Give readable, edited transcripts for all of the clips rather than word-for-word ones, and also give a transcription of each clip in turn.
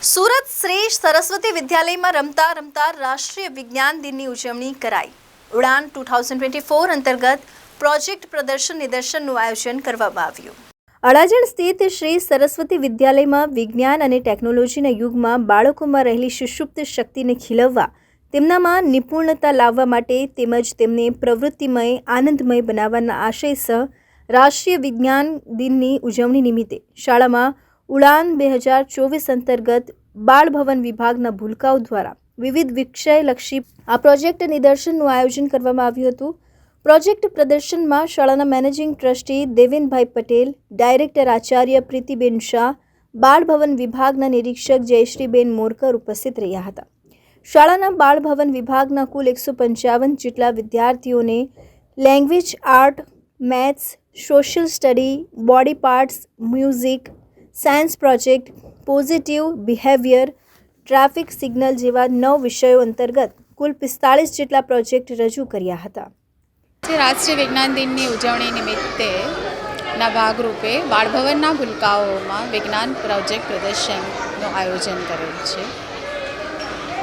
સુરત શ્રી સરસ્વતી વિદ્યાલયમાં રમતા રમતા રાષ્ટ્રીય વિજ્ઞાન દિનની ઉજવણી કરાઈ। ઉડાન 2024 અંતર્ગત પ્રોજેક્ટ પ્રદર્શન નિદર્શનનું આયોજન કરવામાં આવ્યું। અડાજણ સ્થિત શ્રી સરસ્વતી વિદ્યાલયમાં વિજ્ઞાન અને ટેકનોલોજીના યુગમાં બાળકોમાં રહેલી સુષુપ્ત શક્તિને ખીલવવા, તેમનામાં નિપુણતા લાવવા માટે તેમજ તેમને પ્રવૃત્તિમય આનંદમય બનાવવાના આશયસર રાષ્ટ્રીય વિજ્ઞાન દિનની ઉજવણી નિમિત્તે શાળામાં ઉડાન 2024 અંતર્ગત બાળ ભવન વિભાગના ભૂલકાઓ દ્વારા વિવિધ વિષયલક્ષી આ પ્રોજેક્ટ નિદર્શનનું આયોજન કરવામાં આવ્યું હતું। પ્રોજેક્ટ પ્રદર્શનમાં શાળાના managing trustee Devenbhai Patel, director Acharya Pritiben Shah, બાળ ભવન વિભાગના નિરીક્ષક જયશ્રીબેન મોરકર ઉપસ્થિત રહ્યા હતા। શાળાના બાળ ભવન વિભાગના કુલ 155 જેટલા વિદ્યાર્થીઓને language art, maths, social study, body parts, music, science project, positive behaviour, traffic signal જેવા 9 વિષયો અંતર્ગત કુલ 45 જેટલા પ્રોજેક્ટ રજૂ કર્યા હતા। રાષ્ટ્રીય વિજ્ઞાન દિનની ઉજવણી નિમિત્તે ના ભાગરૂપે બાળભવનના ભૂલકાઓમાં વિજ્ઞાન પ્રોજેક્ટ પ્રદર્શનનું આયોજન કરેલ છે।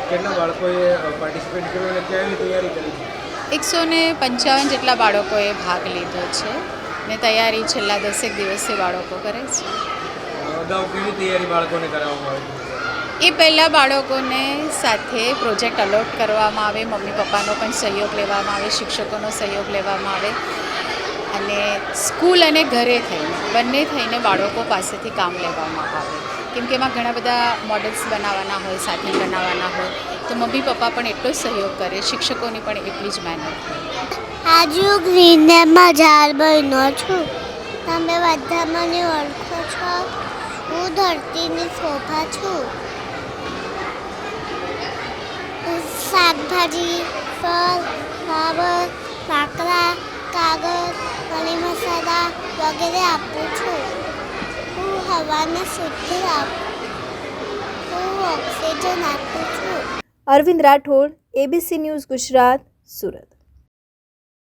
કેટલા બાળકોએ પાર્ટિસિપેટ કર્યું અને ક્યાંની તૈયારી કરી છે? 155 જેટલા બાળકોએ ભાગ લીધો છે ને તૈયારી છેલ્લા 10 દિવસથી બાળકો કરે છે। અગાઉ કેવી તૈયારી બાળકોને કરાવવામાં આવી? એ પહેલાં બાળકોને સાથે પ્રોજેક્ટ અલોટ કરવામાં આવે, મમ્મી પપ્પાનો પણ સહયોગ લેવામાં આવે, શિક્ષકોનો સહયોગ લેવામાં આવે અને સ્કૂલ અને ઘરે થઈને બંને થઈને બાળકો પાસેથી કામ લેવામાં આવે, કેમ કે એમાં ઘણા બધા મોડલ્સ બનાવવાના હોય, સાધન બનાવવાના હોય, તો મમ્મી પપ્પા પણ એટલો જ સહયોગ કરે, શિક્ષકોની પણ એટલી જ મહેનત થાય। આજુ ગ્રીનમાં ઝાડ બહેનો છું, તમે બધા મને ઓળખો છો, હું ધરતીની શોભા છું। શાકભાજી, ફળ, ફ્લાવર, લાકડા, કાગળ, મરી મસાલા વગેરે આપું છું। હું હવાને શુદ્ધ રાખું, હું ઓક્સિજન આપું છું। Arvind Rathod, ABC news Gujarat, Surat.